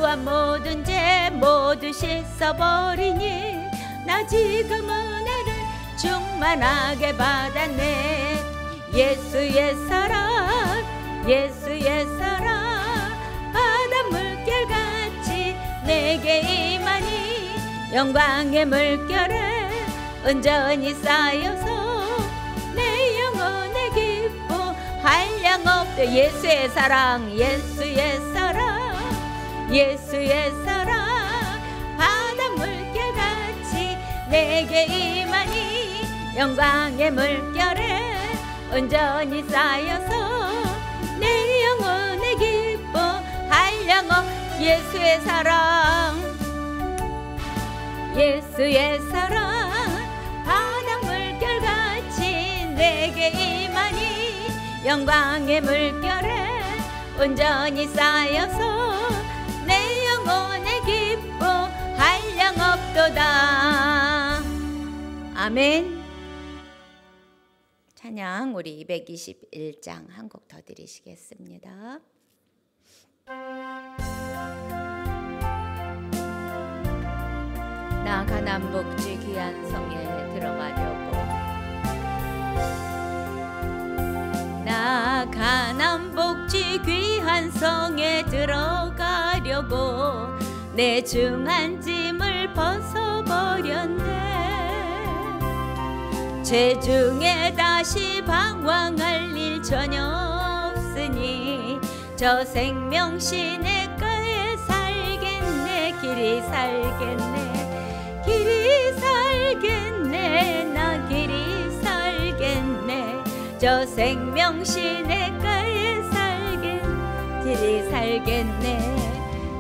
죄와 모든 죄 모두 씻어버리니 나 지금 은혜를 충만하게 받았네. 예수의 사랑 예수의 사랑 바다 물결같이 내게 임하니 영광의 물결에 온전히 쌓여서 내 영혼의 기쁨 한량없도 예수의 사랑 예수의 사랑 예수의 사랑 바다 물결같이 내게 임하니 영광의 물결에 온전히 쌓여서 내 영혼의 기쁨 한량없 예수의 사랑 예수의 사랑 바다 물결같이 내게 임하니 영광의 물결에 온전히 쌓여서 내 영혼의 기쁨 한량없도다. 아멘. 찬양 우리 221장 한 곡 더 드리시겠습니다. 나 가난 복지 귀한 성에 들어가려고 나 가난 복지 귀한 성에 들어가려고 내 중한 짐을 벗어버렸네. 죄중에 다시 방황할 일 전혀 없으니 저 생명 시냇가에 살겠네. 길이 살겠네 길이 살겠네 나 길이 살겠네 저 생명 시냇가에 길이 살겠네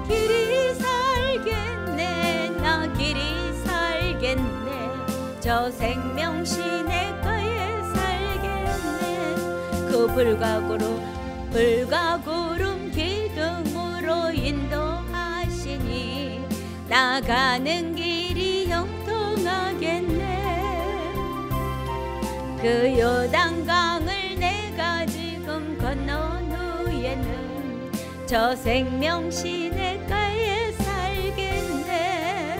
길이 살겠네 나 길이 살겠네 저 생명 시냇가에 살겠네. 그 불과 구름 기둥으로 인도하시니 나가는 길이 형통하겠네. 그 요단강을 내가 지금 건넌 후에는 저 생명 시냇가에 살겠네.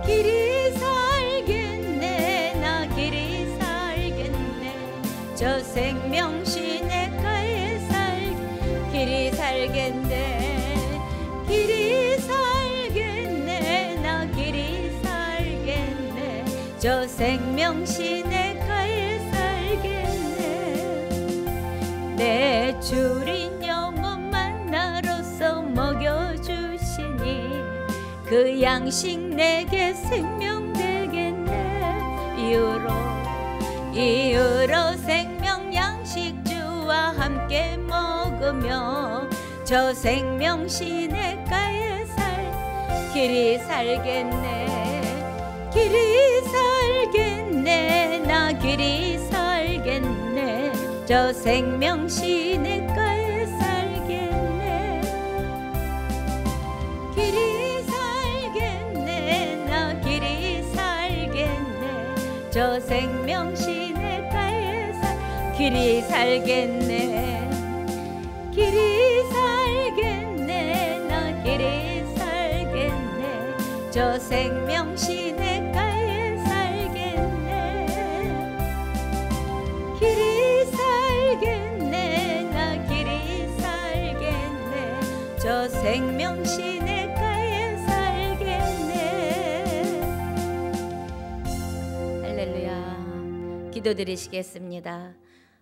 길이 살겠네 나 길이 살겠네 저 생명 시냇가에 길이 살겠네 길이 살겠네 나 길이 살겠네 저 생명 시냇가에 살겠네. 내 주린 영혼 만나로서 먹여주시니 그 양식 내게 생명 되겠네. 이후로 생명 양식주와 함께 먹으며 저 생명 시냇가에 길이 살겠네 길이 살겠네 나 길이 살겠네 저 생명 시냇가에 살겠네. 길이 살겠네 나 길이 살겠네 저 생명 시냇가에 길이 살겠네 길이 살겠네 나 길이 살겠네 저 생명 시냇가에 살겠네. 길이 살겠네 나 길이 살겠네 저 생명 시냇가에 살겠네. 할렐루야. 기도드리시겠습니다.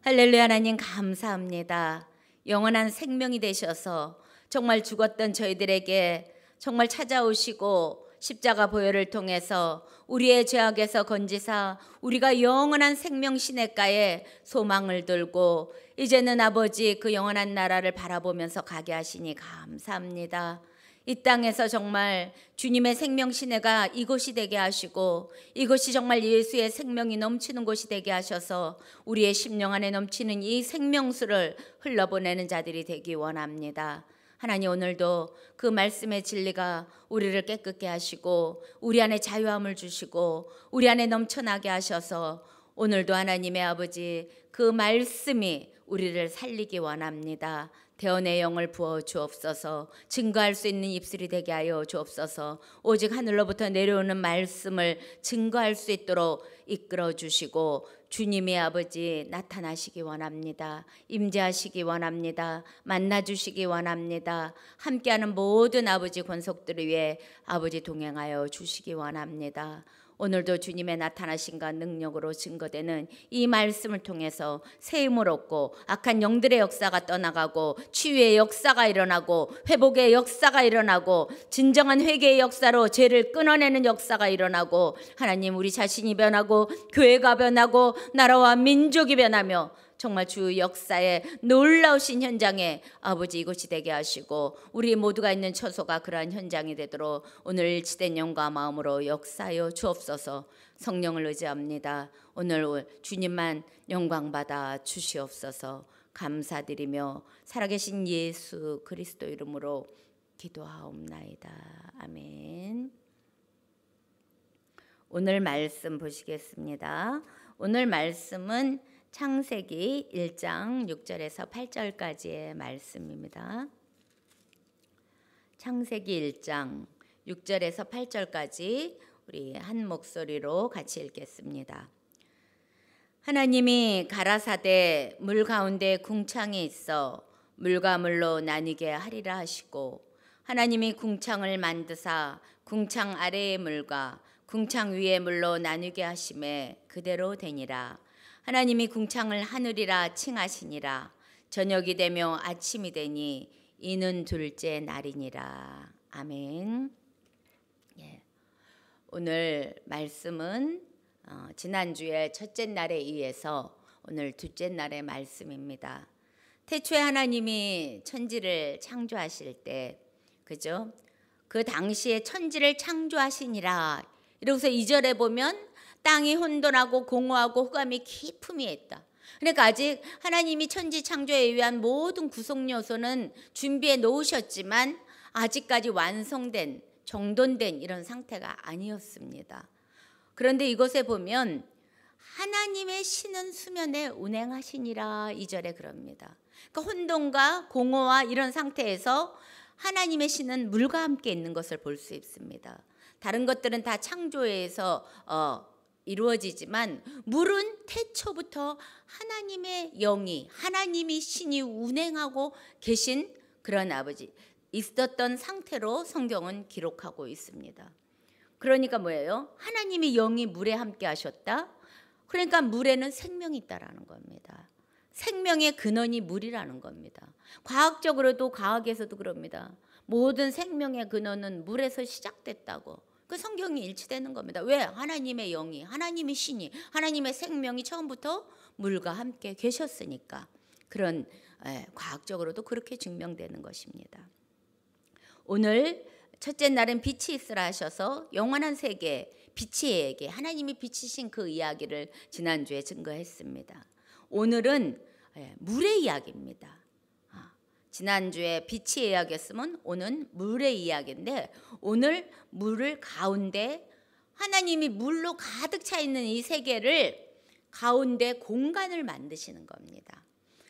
할렐루야. 하나님 감사합니다. 영원한 생명이 되셔서 정말 죽었던 저희들에게 정말 찾아오시고 십자가 보혈을 통해서 우리의 죄악에서 건지사 우리가 영원한 생명 시냇가에 소망을 들고 이제는 아버지 그 영원한 나라를 바라보면서 가게 하시니 감사합니다. 이 땅에서 정말 주님의 생명 시내가 이곳이 되게 하시고 이곳이 정말 예수의 생명이 넘치는 곳이 되게 하셔서 우리의 심령 안에 넘치는 이 생명수를 흘러보내는 자들이 되기 원합니다. 하나님, 오늘도 그 말씀의 진리가 우리를 깨끗게 하시고 우리 안에 자유함을 주시고 우리 안에 넘쳐나게 하셔서 오늘도 하나님의 아버지 그 말씀이 우리를 살리기 원합니다. 대언의 영을 부어 주옵소서. 증거할 수 있는 입술이 되게 하여 주옵소서. 오직 하늘로부터 내려오는 말씀을 증거할 수 있도록 이끌어 주시고 주님의 아버지 나타나시기 원합니다. 임재하시기 원합니다. 만나주시기 원합니다. 함께하는 모든 아버지 권속들을 위해 아버지 동행하여 주시기 원합니다. 오늘도 주님의 나타나심과 능력으로 증거되는 이 말씀을 통해서 새 힘을 얻고 악한 영들의 역사가 떠나가고 치유의 역사가 일어나고 회복의 역사가 일어나고 진정한 회개의 역사로 죄를 끊어내는 역사가 일어나고 하나님 우리 자신이 변하고 교회가 변하고 나라와 민족이 변하며 정말 주 역사의 놀라우신 현장에 아버지 이곳이 되게 하시고 우리 모두가 있는 처소가 그러한 현장이 되도록 오늘 일치된 영과 마음으로 역사하여 주옵소서. 성령을 의지합니다. 오늘 주님만 영광받아 주시옵소서. 감사드리며 살아계신 예수 그리스도 이름으로 기도하옵나이다. 아멘. 오늘 말씀 보시겠습니다. 오늘 말씀은 창세기 1장 6절에서 8절까지의 말씀입니다. 창세기 1장 6절에서 8절까지 우리 한 목소리로 같이 읽겠습니다. 하나님이 가라사대 물 가운데 궁창이 있어 물과 물로 나뉘게 하리라 하시고 하나님이 궁창을 만드사 궁창 아래의 물과 궁창 위의 물로 나뉘게 하심에 그대로 되니라. 하나님이 궁창을 하늘이라 칭하시니라. 저녁이 되며 아침이 되니 이는 둘째 날이니라. 아멘. 예. 오늘 말씀은 지난주에 첫째 날에 이어서 오늘 둘째 날의 말씀입니다. 태초에 하나님이 천지를 창조하실 때, 그죠? 그 당시에 천지를 창조하시니라. 이러고서 2절에 보면 땅이 혼돈하고 공허하고 흑암이 깊음이 있다. 그러니까 아직 하나님이 천지 창조에 의한 모든 구성 요소는 준비해 놓으셨지만 아직까지 완성된 정돈된 이런 상태가 아니었습니다. 그런데 이것에 보면 하나님의 신은 수면에 운행하시니라 2절에 그럽니다. 그러니까 혼돈과 공허와 이런 상태에서 하나님의 신은 물과 함께 있는 것을 볼 수 있습니다. 다른 것들은 다 창조에서 이루어지지만 물은 태초부터 하나님의 영이 하나님이 신이 운행하고 계신 그런 아버지 있었던 상태로 성경은 기록하고 있습니다. 그러니까 뭐예요? 하나님이 영이 물에 함께 하셨다. 그러니까 물에는 생명이 있다라는 겁니다. 생명의 근원이 물이라는 겁니다. 과학적으로도 과학에서도 그럽니다. 모든 생명의 근원은 물에서 시작됐다고. 그 성경이 일치되는 겁니다. 왜? 하나님의 영이, 하나님의 신이, 하나님의 생명이 처음부터 물과 함께 계셨으니까. 그런 과학적으로도 그렇게 증명되는 것입니다. 오늘 첫째 날은 빛이 있으라 하셔서 영원한 세계, 빛의 얘기, 하나님이 빛이신 그 이야기를 지난주에 증거했습니다. 오늘은 물의 이야기입니다. 지난주에 빛의 이야기였으면 오늘 물의 이야기인데 오늘 물을 가운데 하나님이 물로 가득 차 있는 이 세계를 가운데 공간을 만드시는 겁니다.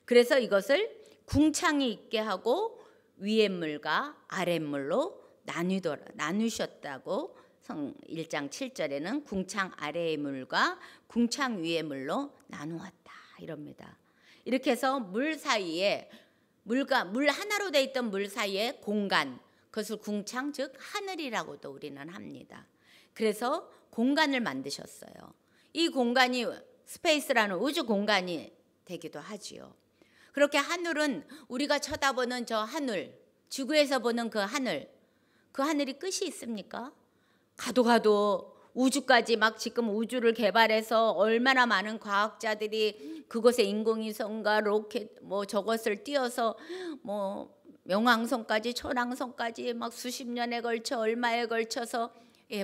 그래서 이것을 궁창이 있게 하고 위의 물과 아랫 물로 나누셨다고 1장 7절에는 궁창 아래의 물과 궁창 위의 물로 나누었다 이럽니다. 이렇게 해서 물 사이에 물과 물 하나로 되어 있던 물 사이에 공간, 그것을 궁창 즉 하늘이라고도 우리는 합니다. 그래서 공간을 만드셨어요. 이 공간이 스페이스라는 우주 공간이 되기도 하지요. 그렇게 하늘은 우리가 쳐다보는 저 하늘, 지구에서 보는 그 하늘이 끝이 있습니까? 가도 우주까지 막 지금 우주를 개발해서 얼마나 많은 과학자들이 그곳에 인공위성과 로켓 뭐 저것을 띄워서 뭐 명왕성까지 천왕성까지 막 수십 년에 걸쳐 얼마에 걸쳐서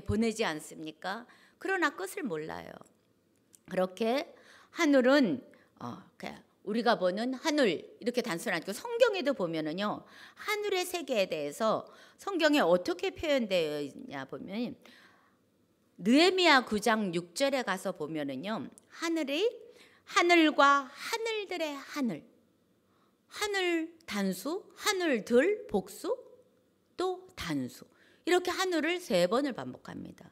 보내지 않습니까? 그러나 끝을 몰라요. 그렇게 하늘은 우리가 보는 하늘 이렇게 단순하고 성경에도 보면은요 하늘의 세계에 대해서 성경에 어떻게 표현되어 있냐 보면 느헤미야 9장 6절에 가서 보면은요 하늘이 하늘과 하늘들의 하늘 하늘 단수, 하늘들 복수, 또 단수. 이렇게 하늘을 3번을 반복합니다.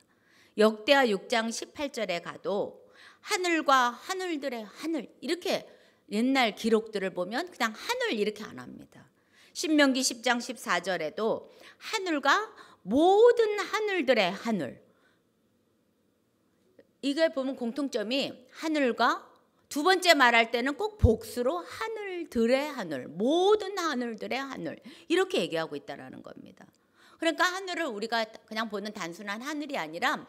역대하 6장 18절에 가도 하늘과 하늘들의 하늘, 이렇게 옛날 기록들을 보면 그냥 하늘 이렇게 안 합니다. 신명기 10장 14절에도 하늘과 모든 하늘들의 하늘, 이게 보면 공통점이 하늘과, 두 번째 말할 때는 꼭 복수로 하늘들의 하늘, 모든 하늘들의 하늘, 이렇게 얘기하고 있다는 겁니다. 그러니까 하늘을 우리가 그냥 보는 단순한 하늘이 아니라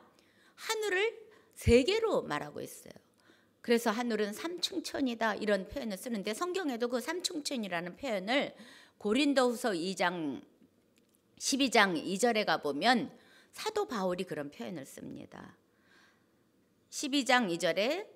하늘을 3개로 말하고 있어요. 그래서 하늘은 삼층천이다 이런 표현을 쓰는데, 성경에도 그 삼층천이라는 표현을 고린도후서 12장 2절에 가보면 사도 바울이 그런 표현을 씁니다. 12장 2절에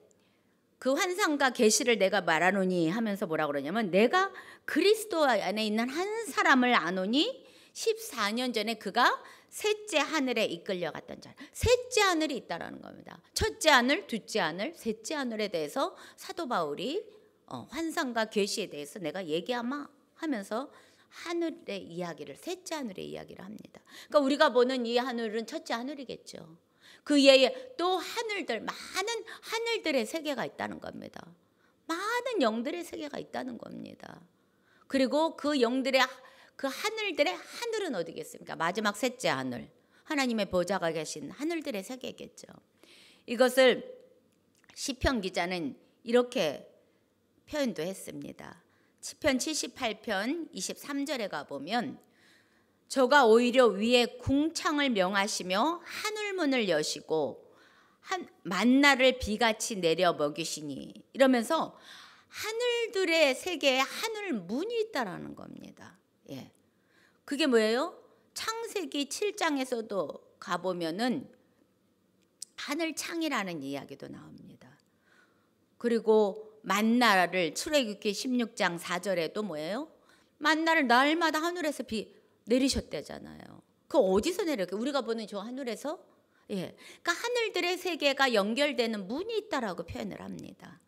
그 환상과 계시를 내가 말하노니 하면서 뭐라고 그러냐면, 내가 그리스도 안에 있는 한 사람을 아노니 14년 전에 그가 셋째 하늘에 이끌려갔던 자. 셋째 하늘이 있다라는 겁니다. 첫째 하늘, 둘째 하늘, 셋째 하늘에 대해서 사도 바울이 환상과 계시에 대해서 내가 얘기하마 하면서 하늘의 이야기를, 셋째 하늘의 이야기를 합니다. 그러니까 우리가 보는 이 하늘은 첫째 하늘이겠죠. 그 외에 또 하늘들, 많은 하늘들의 세계가 있다는 겁니다. 많은 영들의 세계가 있다는 겁니다. 그리고 그 영들의, 그 하늘들의 하늘은 어디겠습니까? 마지막 셋째 하늘, 하나님의 보좌가 계신 하늘들의 세계겠죠. 이것을 시편 기자는 이렇게 표현도 했습니다. 시편 78편 23절에 가보면, 저가 오히려 위에 궁창을 명하시며 하늘문을 여시고 만나를 비같이 내려 먹이시니, 이러면서 하늘들의 세계에 하늘문이 있다라는 겁니다. 예. 그게 뭐예요? 창세기 7장에서도 가보면은 하늘창이라는 이야기도 나옵니다. 그리고 만나를 출애굽기 16장 4절에도 뭐예요? 만나를 날마다 하늘에서 내리셨대잖아요. 그 어디서 내렸게? 우리가 보는 저 하늘에서? 예. 그러니까 하늘들의 세계가 연결되는 문이 있다라고 표현을 합니다.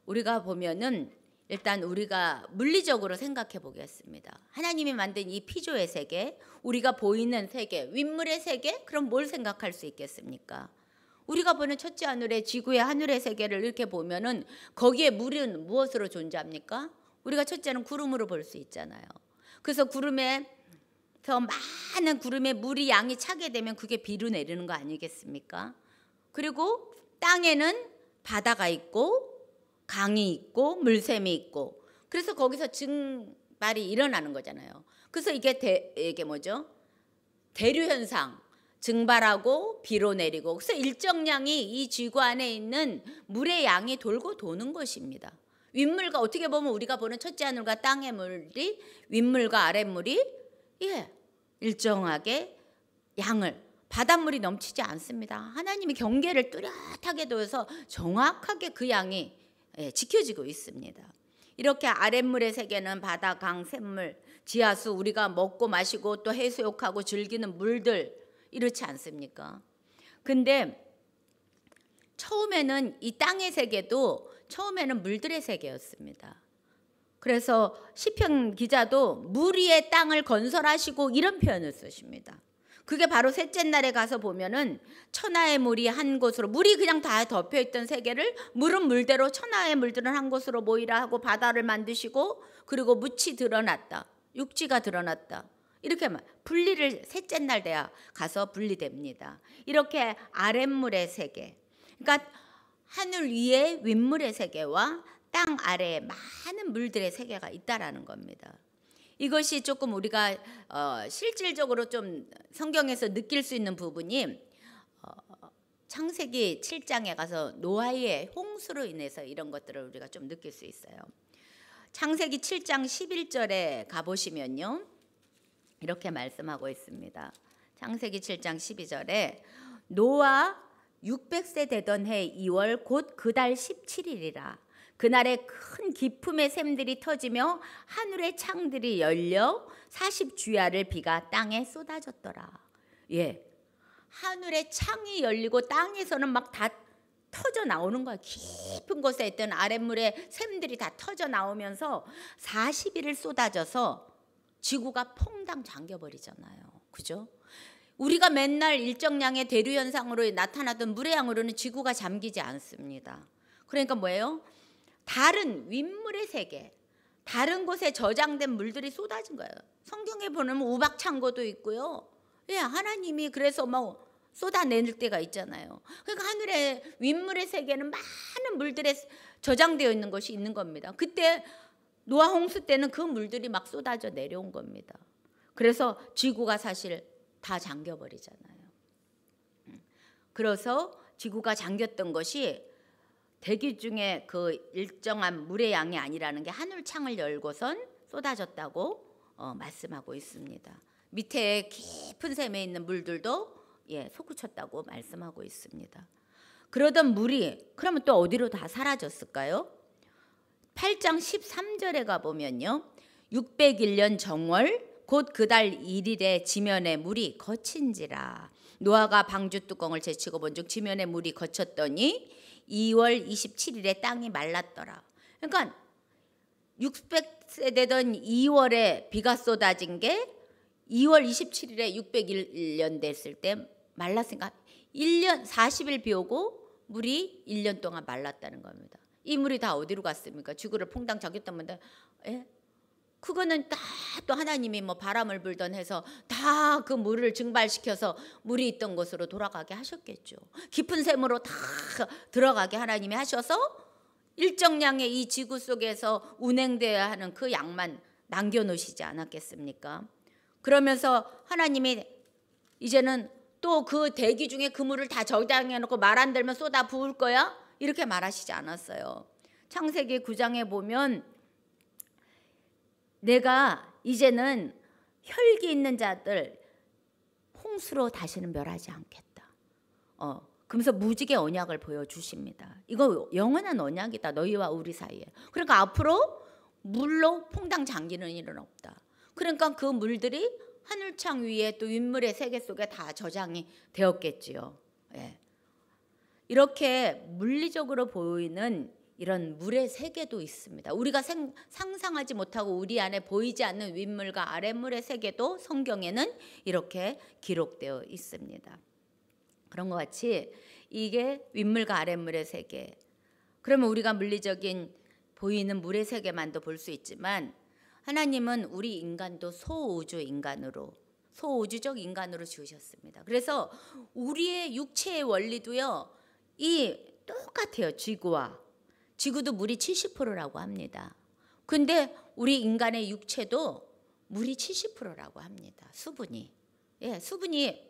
우리가 보면은 일단 우리가 물리적으로 생각해 보겠습니다. 하나님이 만든 이 피조의 세계, 우리가 보이는 세계, 윗물의 세계, 그럼 뭘 생각할 수 있겠습니까? 우리가 보는 첫째 하늘의 지구의 하늘의 세계를 이렇게 보면은 거기에 물은 무엇으로 존재합니까? 우리가 첫째는 구름으로 볼 수 있잖아요. 그래서 구름에서 많은 구름에 물이 양이 차게 되면 그게 비로 내리는 거 아니겠습니까? 그리고 땅에는 바다가 있고 강이 있고 물샘이 있고, 그래서 거기서 증발이 일어나는 거잖아요. 그래서 이게 뭐죠? 대류 현상, 증발하고 비로 내리고, 그래서 일정량이 이 지구 안에 있는 물의 양이 돌고 도는 것입니다. 윗물과, 어떻게 보면 우리가 보는 첫째 하늘과 땅의 물이, 윗물과 아랫물이 일정하게 양을, 바닷물이 넘치지 않습니다. 하나님이 경계를 뚜렷하게 둬서 정확하게 그 양이 지켜지고 있습니다. 이렇게 아랫물의 세계는 바다, 강, 샘물, 지하수, 우리가 먹고 마시고 또 해수욕하고 즐기는 물들, 이렇지 않습니까? 근데 처음에는 이 땅의 세계도 처음에는 물들의 세계였습니다. 그래서 시편 기자도 물 위에 땅을 건설하시고 이런 표현을 쓰십니다. 그게 바로 셋째 날에 가서 보면은 천하의 물이 한 곳으로, 물이 그냥 다 덮여 있던 세계를 물은 물대로, 천하의 물들은 한 곳으로 모이라 하고 바다를 만드시고, 그리고 묻이 드러났다, 육지가 드러났다, 이렇게 분리를 셋째 날 돼야 가서 분리됩니다. 이렇게 아랫물의 세계, 그러니까 하늘 위에 윗물의 세계와 땅 아래에 많은 물들의 세계가 있다라는 겁니다. 이것이 조금 우리가 실질적으로 좀 성경에서 느낄 수 있는 부분이 창세기 7장에 가서 노아의 홍수로 인해서 이런 것들을 우리가 좀 느낄 수 있어요. 창세기 7장 11절에 가보시면요, 이렇게 말씀하고 있습니다. 창세기 7장 12절에 노아 600세 되던 해 2월 곧 그 달 17일이라 그날에 큰 기품의 샘들이 터지며 하늘의 창들이 열려 40주야를 비가 땅에 쏟아졌더라. 예, 하늘의 창이 열리고 땅에서는 막 다 터져 나오는 거야. 깊은 곳에 있던 아랫물에 샘들이 다 터져 나오면서 40일을 쏟아져서 지구가 퐁당 잠겨버리잖아요. 그죠? 우리가 맨날 일정량의 대류 현상으로 나타나던 물의 양으로는 지구가 잠기지 않습니다. 그러니까 뭐예요? 다른 윗물의 세계, 다른 곳에 저장된 물들이 쏟아진 거예요. 성경에 보면 우박창고도 있고요. 예, 하나님이 그래서 뭐 쏟아낼 때가 있잖아요. 그러니까 하늘의 윗물의 세계는 많은 물들에 저장되어 있는 것이 있는 겁니다. 그때 노아 홍수 때는 그 물들이 막 쏟아져 내려온 겁니다. 그래서 지구가 사실 다 잠겨버리잖아요. 그래서 지구가 잠겼던 것이 대기 중에 그 일정한 물의 양이 아니라는 게 하늘창을 열고선 쏟아졌다고 말씀하고 있습니다. 밑에 깊은 샘에 있는 물들도 솟구쳤다고 말씀하고 있습니다. 그러던 물이 그러면 또 어디로 다 사라졌을까요? 8장 13절에 가보면요. 601년 정월 곧 그달 1일에 지면의 물이 거친지라. 노아가 방주 뚜껑을 제치고 본즉 지면의 물이 거쳤더니 2월 27일에 땅이 말랐더라. 그러니까 600세대던 2월에 비가 쏟아진 게 2월 27일에 601년 됐을 때 말랐으니까 1년 40일 비 오고 물이 1년 동안 말랐다는 겁니다. 이 물이 다 어디로 갔습니까? 지구를 퐁당 잠겼단 말인데, 그거는 다 또 하나님이 뭐 바람을 불던 해서 다 그 물을 증발시켜서 물이 있던 곳으로 돌아가게 하셨겠죠. 깊은 샘으로 다 들어가게 하나님이 하셔서 일정량의 이 지구 속에서 운행되어야 하는 그 양만 남겨놓으시지 않았겠습니까? 그러면서 하나님이 이제는 또 그 대기 중에 그 물을 다 저장해놓고 말 안 들면 쏟아 부을 거야? 이렇게 말하시지 않았어요. 창세기 9장에 보면 내가 이제는 혈기 있는 자들 홍수로 다시는 멸하지 않겠다. 그러면서 무지개 언약을 보여주십니다. 이거 영원한 언약이다. 너희와 우리 사이에. 그러니까 앞으로 물로 퐁당 잠기는 일은 없다. 그러니까 그 물들이 하늘창 위에 또 윗물의 세계 속에 다 저장이 되었겠지요. 이렇게 물리적으로 보이는 이런 물의 세계도 있습니다. 우리가 상상하지 못하고 우리 안에 보이지 않는 윗물과 아랫물의 세계도 성경에는 이렇게 기록되어 있습니다. 그런 것 같이 이게 윗물과 아랫물의 세계. 그러면 우리가 물리적인 보이는 물의 세계만도 볼 수 있지만 하나님은 우리 인간도 소우주 인간으로, 소우주적 인간으로 지으셨습니다. 그래서 우리의 육체의 원리도요, 이 똑같아요. 지구도 물이 70%라고 합니다. 근데 우리 인간의 육체도 물이 70%라고 합니다. 수분이. 수분이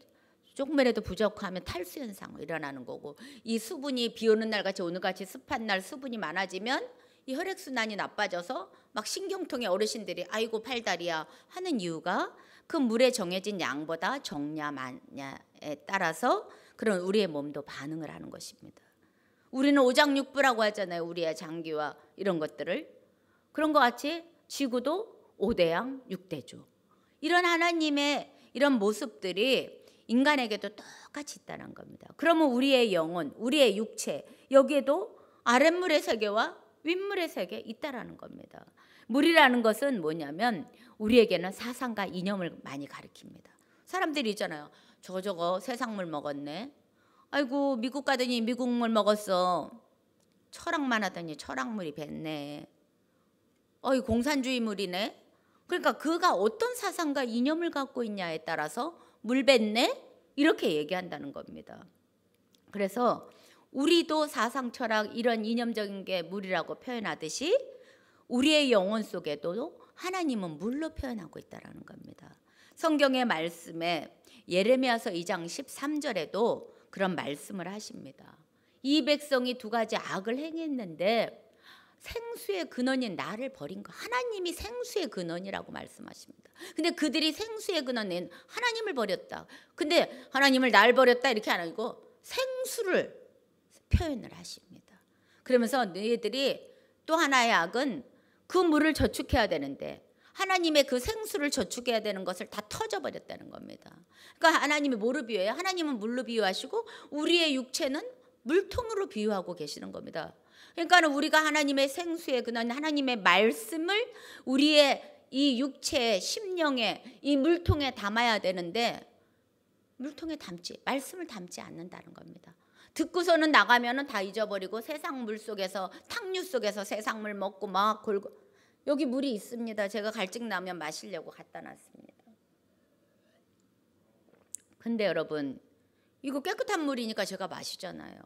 조금이라도 부족하면 탈수 현상 일어나는 거고, 이 수분이 비 오는 날 같이 오늘같이 습한 날 수분이 많아지면 이 혈액순환이 나빠져서 막 신경통에 어르신들이 아이고 팔다리야 하는 이유가 그 물에 정해진 양보다 적냐 많냐에 따라서 그런 우리의 몸도 반응을 하는 것입니다. 우리는 오장육부라고 하잖아요. 우리의 장기와 이런 것들을. 그런 것 같이 지구도 5대양 6대주. 이런 하나님의 이런 모습들이 인간에게도 똑같이 있다는 겁니다. 그러면 우리의 영혼, 우리의 육체, 여기에도 아랫물의 세계와 윗물의 세계에 있다라는 겁니다. 물이라는 것은 뭐냐면 우리에게는 사상과 이념을 많이 가리킵니다. 사람들이 있잖아요. 저거 세상물 먹었네. 아이고 미국 가더니 미국물 먹었어. 철학만 하더니 철학물이 뱉네. 어이 공산주의 물이네. 그러니까 그가 어떤 사상과 이념을 갖고 있냐에 따라서 물 뱉네 이렇게 얘기한다는 겁니다. 그래서 우리도 사상 철학 이런 이념적인 게 물이라고 표현하듯이 우리의 영혼 속에도 하나님은 물로 표현하고 있다는 겁니다. 성경의 말씀에 예레미야서 2장 13절에도 그런 말씀을 하십니다. 이 백성이 두 가지 악을 행했는데 생수의 근원인 나를 버린 거. 하나님이 생수의 근원이라고 말씀하십니다. 근데 그들이 생수의 근원인 하나님을 버렸다. 근데 하나님을 날 버렸다 이렇게 안 하고 생수를 표현을 하십니다. 그러면서 너희들이 또 하나의 악은 그 물을 저축해야 되는데 하나님의 그 생수를 저축해야 되는 것을 다 터져버렸다는 겁니다. 그러니까 하나님이 뭐로 비유해요? 하나님은 물로 비유하시고 우리의 육체는 물통으로 비유하고 계시는 겁니다. 그러니까 우리가 하나님의 생수에 그런 하나님의 말씀을 우리의 이 육체의 심령에 이 물통에 담아야 되는데 말씀을 담지 않는다는 겁니다. 듣고서는 나가면은 다 잊어버리고 세상 물 속에서 탕류 속에서 세상 물 먹고 막 골고. 여기 물이 있습니다. 제가 갈증 나면 마시려고 갖다 놨습니다. 근데 여러분 이거 깨끗한 물이니까 제가 마시잖아요.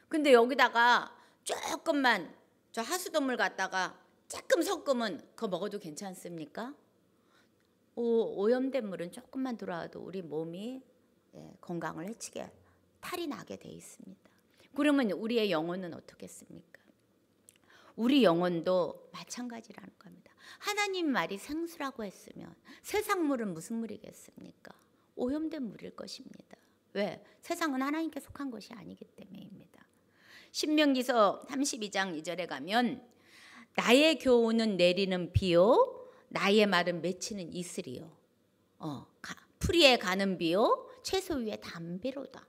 근데 여기다가 조금만 저 하수도물 갖다가 조금 섞으면 그거 먹어도 괜찮습니까? 오염된 물은 조금만 들어와도 우리 몸이 건강을 해치게 탈이 나게 돼 있습니다. 그러면 우리의 영혼은 어떻겠습니까? 우리 영혼도 마찬가지라는 겁니다. 하나님 말이 생수라고 했으면 세상 물은 무슨 물이겠습니까? 오염된 물일 것입니다. 왜? 세상은 하나님께 속한 것이 아니기 때문입니다. 신명기서 32장 2절에 가면 나의 교훈은 내리는 비요 나의 말은 맺히는 이슬이요 풀이에 가는 비요 채소 위에 담비로다.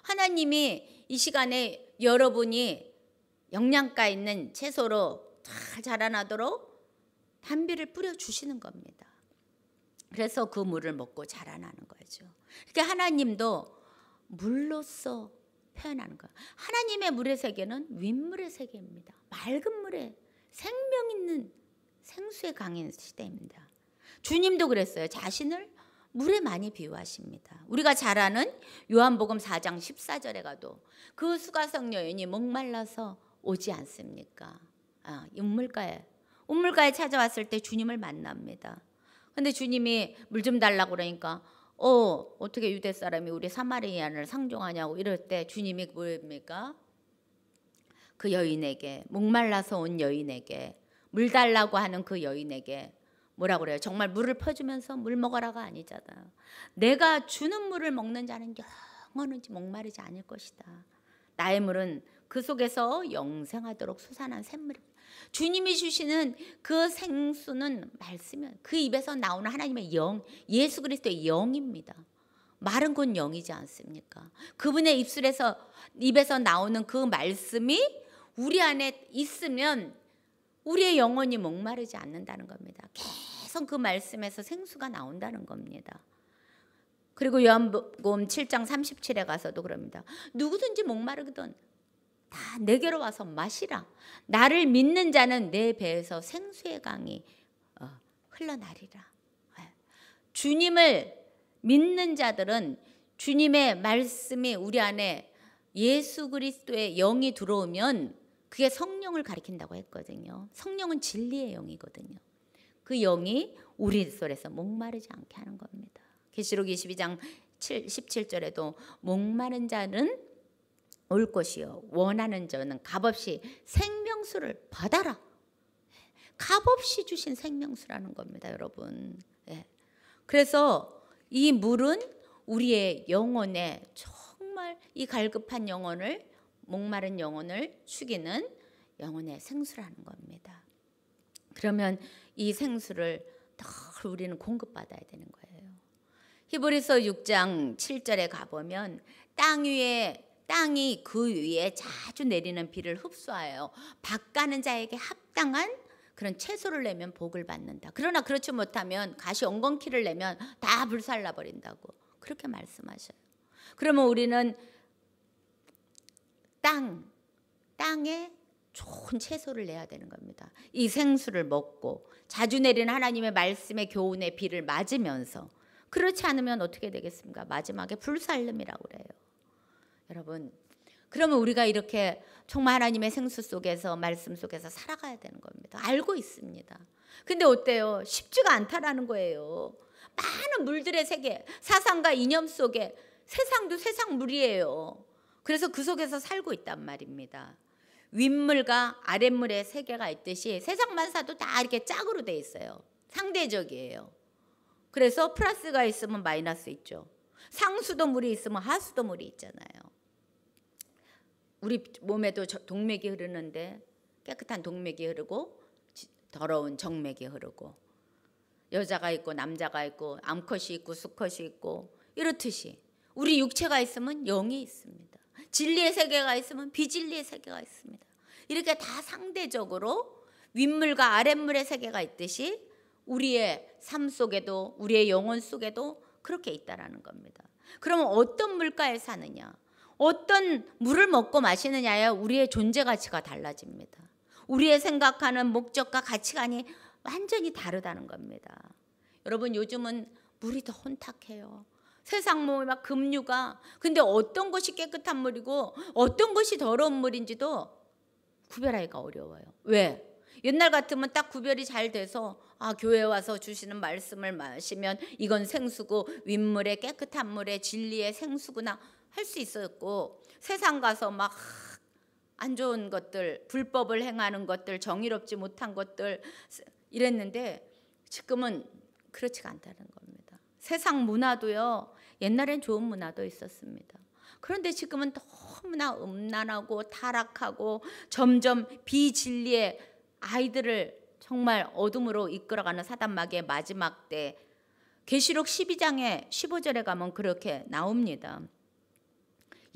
하나님이 이 시간에 여러분이 영양가 있는 채소로 잘 자라나도록 담비를 뿌려주시는 겁니다. 그래서 그 물을 먹고 자라나는 거죠. 그러니까 하나님도 물로서 표현하는 거예요. 하나님의 물의 세계는 윗물의 세계입니다. 맑은 물에 생명 있는 생수의 강인 시대입니다. 주님도 그랬어요. 자신을 물에 많이 비유하십니다. 우리가 잘 아는 요한복음 4장 14절에 가도 그 수가성 여인이 목말라서 오지 않습니까? 운물가에 찾아왔을 때 주님을 만납니다. 근데 주님이 물 좀 달라고 그러니까 어떻게 유대 사람이 우리 사마리아인을 상종하냐고 이럴 때 주님이 뭐입니까? 그 여인에게 목말라서 온 여인에게 물 달라고 하는 그 여인에게 뭐라고 그래요? 정말 물을 퍼주면서 물 먹어라가 아니잖아요. 내가 주는 물을 먹는 자는 영원히 목마르지 않을 것이다. 나의 물은 그 속에서 영생하도록 솟아난 샘물입니다. 주님이 주시는 그 생수는 말씀이에요. 그 입에서 나오는 하나님의 영, 예수 그리스도의 영입니다. 말은 곧 영이지 않습니까? 그분의 입에서 나오는 그 말씀이 우리 안에 있으면 우리의 영혼이 목마르지 않는다는 겁니다. 계속 그 말씀에서 생수가 나온다는 겁니다. 그리고 요한복음 7장 37에 가서도 그럽니다. 누구든지 목마르거든 다 내게로 와서 마시라. 나를 믿는 자는 내 배에서 생수의 강이 흘러나리라. 주님을 믿는 자들은 주님의 말씀이 우리 안에 예수 그리스도의 영이 들어오면 그게 성령을 가리킨다고 했거든요. 성령은 진리의 영이거든요. 그 영이 우리 속에서 목마르지 않게 하는 겁니다. 계시록 22장 17절에도 목마른 자는 올 것이요 원하는 자는 값없이 생명수를 받아라. 값없이 주신 생명수라는 겁니다, 여러분. 그래서 이 물은 우리의 영혼에 정말 이 갈급한 영혼을 목마른 영혼을 죽이는 영혼의 생수라는 겁니다. 그러면 이 생수를 늘 우리는 공급받아야 되는 거예요. 히브리서 6장 7절에 가보면 땅이 그 위에 자주 내리는 비를 흡수하여 밭 가는 자에게 합당한 그런 채소를 내면 복을 받는다. 그러나 그렇지 못하면 가시 엉겅퀴를 내면 다 불살라 버린다고 그렇게 말씀하셔요. 그러면 우리는 땅에 좋은 채소를 내야 되는 겁니다. 이 생수를 먹고 자주 내리는 하나님의 말씀의 교훈의 비를 맞으면서 그렇지 않으면 어떻게 되겠습니까? 마지막에 불살름이라고 그래요. 여러분, 그러면 우리가 이렇게 정말 하나님의 생수 속에서 말씀 속에서 살아가야 되는 겁니다. 알고 있습니다. 근데 어때요? 쉽지가 않다라는 거예요. 많은 물들의 세계, 사상과 이념 속에 세상도 세상 물이에요. 그래서 그 속에서 살고 있단 말입니다. 윗물과 아랫물의 세계가 있듯이 세상 만사도 다 이렇게 짝으로 돼 있어요. 상대적이에요. 그래서 플러스가 있으면 마이너스 있죠. 상수도 물이 있으면 하수도 물이 있잖아요. 우리 몸에도 동맥이 흐르는데 깨끗한 동맥이 흐르고 더러운 정맥이 흐르고 여자가 있고 남자가 있고 암컷이 있고 수컷이 있고 이렇듯이 우리 육체가 있으면 영이 있습니다. 진리의 세계가 있으면 비진리의 세계가 있습니다. 이렇게 다 상대적으로 윗물과 아랫물의 세계가 있듯이 우리의 삶 속에도 우리의 영혼 속에도 그렇게 있다라는 겁니다. 그러면 어떤 물가에 사느냐, 어떤 물을 먹고 마시느냐에 우리의 존재 가치가 달라집니다. 우리의 생각하는 목적과 가치관이 완전히 다르다는 겁니다. 여러분, 요즘은 물이 더 혼탁해요. 세상 막 급류가, 근데 어떤 것이 깨끗한 물이고 어떤 것이 더러운 물인지도 구별하기가 어려워요. 왜? 옛날 같으면 딱 구별이 잘 돼서 교회에 와서 주시는 말씀을 마시면 이건 생수고 윗물의 깨끗한 물의 진리의 생수구나 할 수 있었고, 세상 가서 막 안 좋은 것들, 불법을 행하는 것들, 정의롭지 못한 것들 이랬는데 지금은 그렇지가 않다는 겁니다. 세상 문화도요, 옛날엔 좋은 문화도 있었습니다. 그런데 지금은 너무나 음란하고 타락하고 점점 비진리의 아이들을 정말 어둠으로 이끌어가는 사단마귀의 마지막 때, 계시록 12장에 15절에 가면 그렇게 나옵니다.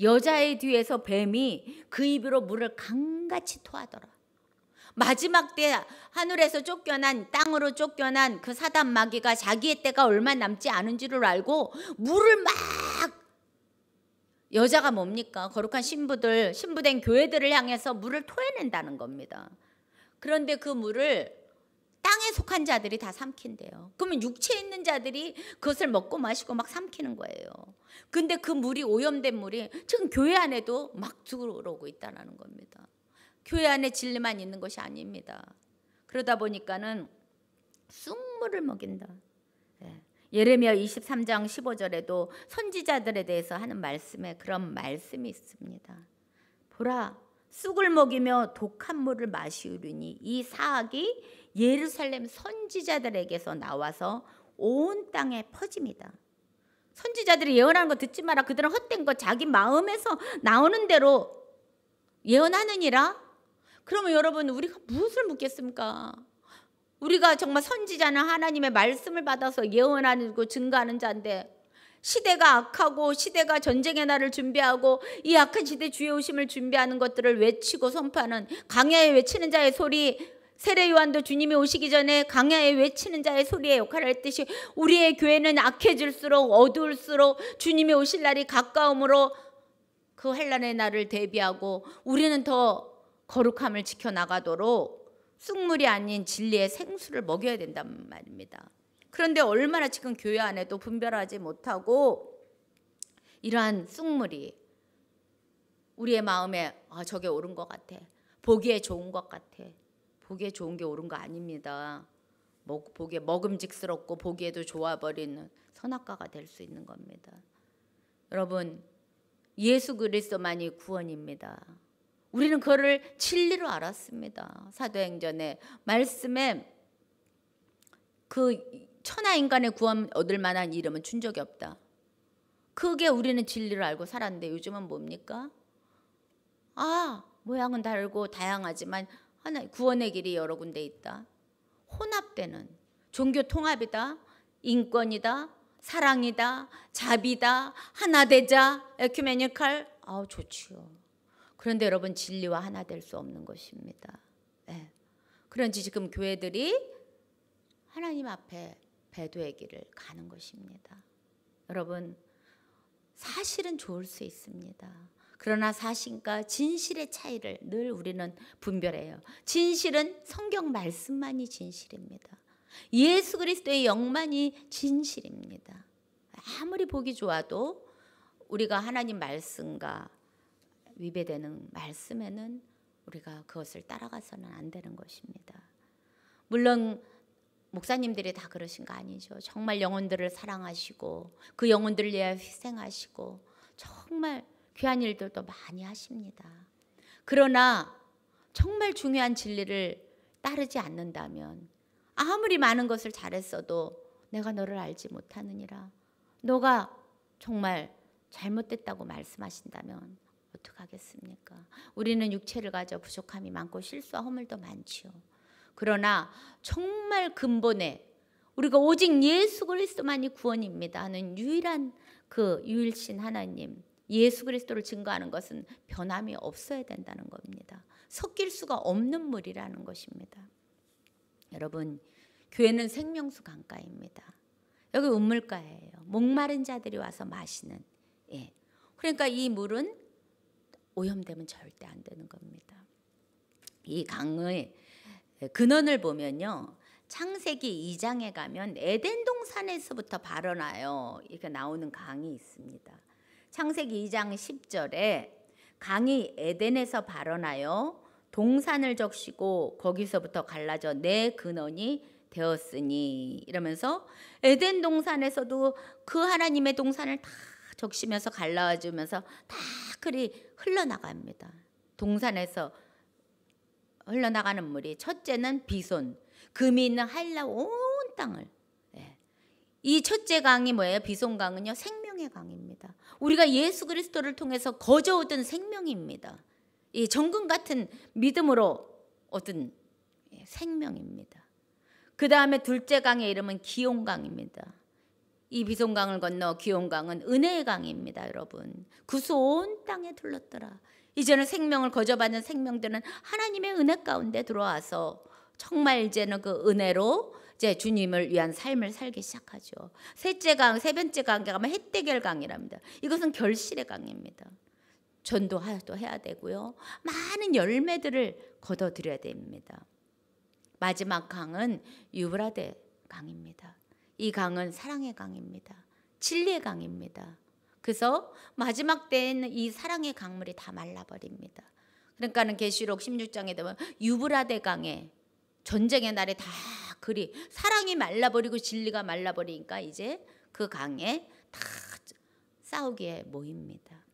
여자의 뒤에서 뱀이 그 입으로 물을 강같이 토하더라. 마지막 때 하늘에서 쫓겨난, 땅으로 쫓겨난 그 사단마귀가 자기의 때가 얼마 남지 않은 줄을 알고 물을 막, 여자가 뭡니까? 거룩한 신부들, 신부된 교회들을 향해서 물을 토해낸다는 겁니다. 그런데 그 물을 땅에 속한 자들이 다 삼킨대요. 그러면 육체에 있는 자들이 그것을 먹고 마시고 막 삼키는 거예요. 근데 그 물이, 오염된 물이 지금 교회 안에도 막 들어오고 있다는 겁니다. 교회 안에 진리만 있는 것이 아닙니다. 그러다 보니까는 쑥물을 먹인다. 예레미야 23장 15절에도 선지자들에 대해서 하는 말씀에 그런 말씀이 있습니다. 보라, 쑥을 먹이며 독한 물을 마시우리니 이 사악이 예루살렘 선지자들에게서 나와서 온 땅에 퍼집니다. 선지자들이 예언하는 거 듣지 마라. 그들은 헛된 거 자기 마음에서 나오는 대로 예언하느니라. 그러면 여러분, 우리가 무엇을 묻겠습니까? 우리가 정말 선지자는 하나님의 말씀을 받아서 예언하고 증거하는 자인데, 시대가 악하고 시대가 전쟁의 날을 준비하고 이 악한 시대 주의 오심을 준비하는 것들을 외치고 선포하는, 강야에 외치는 자의 소리, 세례 요한도 주님이 오시기 전에 강야에 외치는 자의 소리의 역할을 했듯이 우리의 교회는 악해질수록 어두울수록 주님이 오실 날이 가까움으로 그 환난의 날을 대비하고 우리는 더 거룩함을 지켜나가도록 쑥물이 아닌 진리의 생수를 먹여야 된단 말입니다. 그런데 얼마나 지금 교회 안에도 분별하지 못하고 이러한 쑥물이 우리의 마음에 저게 옳은 것 같아, 보기에 좋은 것 같아. 보기에 좋은 게 옳은 거 아닙니다. 보기에 먹음직스럽고 보기에도 좋아버리는 선악과가 될 수 있는 겁니다. 여러분, 예수 그리스도만이 구원입니다. 우리는 그거를 진리로 알았습니다. 사도행전의 말씀에 그 천하 인간의 구원 얻을 만한 이름은 준 적이 없다. 그게 우리는 진리를 알고 살았는데 요즘은 뭡니까? 모양은 다르고 다양하지만 하나 구원의 길이 여러 군데 있다. 혼합되는 종교 통합이다, 인권이다, 사랑이다, 자비다, 하나 되자, 에큐메니칼. 좋지요. 그런데 여러분, 진리와 하나 될 수 없는 것입니다. 그런지 지금 교회들이 하나님 앞에 배도의 길을 가는 것입니다. 여러분, 사실은 좋을 수 있습니다. 그러나 사실과 진실의 차이를 늘 우리는 분별해요. 진실은 성경 말씀만이 진실입니다. 예수 그리스도의 영만이 진실입니다. 아무리 보기 좋아도 우리가 하나님 말씀과 위배되는 말씀에는 우리가 그것을 따라가서는 안 되는 것입니다. 물론 목사님들이 다 그러신 거 아니죠. 정말 영혼들을 사랑하시고 그 영혼들을 위해 희생하시고 정말 귀한 일들도 많이 하십니다. 그러나 정말 중요한 진리를 따르지 않는다면 아무리 많은 것을 잘했어도 내가 너를 알지 못하느니라, 너가 정말 잘못됐다고 말씀하신다면 어떡하겠습니까? 우리는 육체를 가져 부족함이 많고 실수와 허물도 많지요. 그러나 정말 근본에 우리가 오직 예수 그리스도만이 구원입니다 하는 유일한 그 유일신 하나님, 예수 그리스도를 증거하는 것은 변함이 없어야 된다는 겁니다. 섞일 수가 없는 물이라는 것입니다. 여러분, 교회는 생명수 강가입니다. 여기 우물가예요. 목마른 자들이 와서 마시는. 그러니까 이 물은 오염되면 절대 안 되는 겁니다. 이 강의 근원을 보면요, 창세기 2장에 가면 에덴 동산에서부터 발원하여 이렇게 나오는 강이 있습니다. 창세기 2장 10절에 강이 에덴에서 발원하여 동산을 적시고 거기서부터 갈라져 내 근원이 되었으니, 이러면서 에덴 동산에서도 그 하나님의 동산을 다 적시면서 갈라주면서 다 그리 흘러나갑니다. 동산에서 흘러나가는 물이 첫째는 비손, 금이 있는 한라 온 땅을. 이 첫째 강이 뭐예요? 비손강은요, 생명의 강입니다. 우리가 예수 그리스도를 통해서 거저 얻은 생명입니다. 이 정금 같은 믿음으로 얻은 생명입니다. 그 다음에 둘째 강의 이름은 기온강입니다. 이 비손강을 건너 기온강은 은혜의 강입니다. 여러분, 구수 온 땅에 둘렀더라. 이제는 생명을 거저받는 생명들은 하나님의 은혜 가운데 들어와서 정말 이제는 그 은혜로 이제 주님을 위한 삶을 살기 시작하죠. 셋째 강, 세 번째 강에 가면 헷대결 강이랍니다. 이것은 결실의 강입니다. 전도도 해야 되고요, 많은 열매들을 거둬들여야 됩니다. 마지막 강은 유브라데 강입니다. 이 강은 사랑의 강입니다. 진리의 강입니다. 그래서 마지막 때에는 이 사랑의 강물이 다 말라버립니다. 그러니까는 계시록 16장에 되면 유브라데 강에 전쟁의 날에 다 그리 사랑이 말라버리고 진리가 말라버리니까 이제 그 강에 다 싸우기에 모입니다.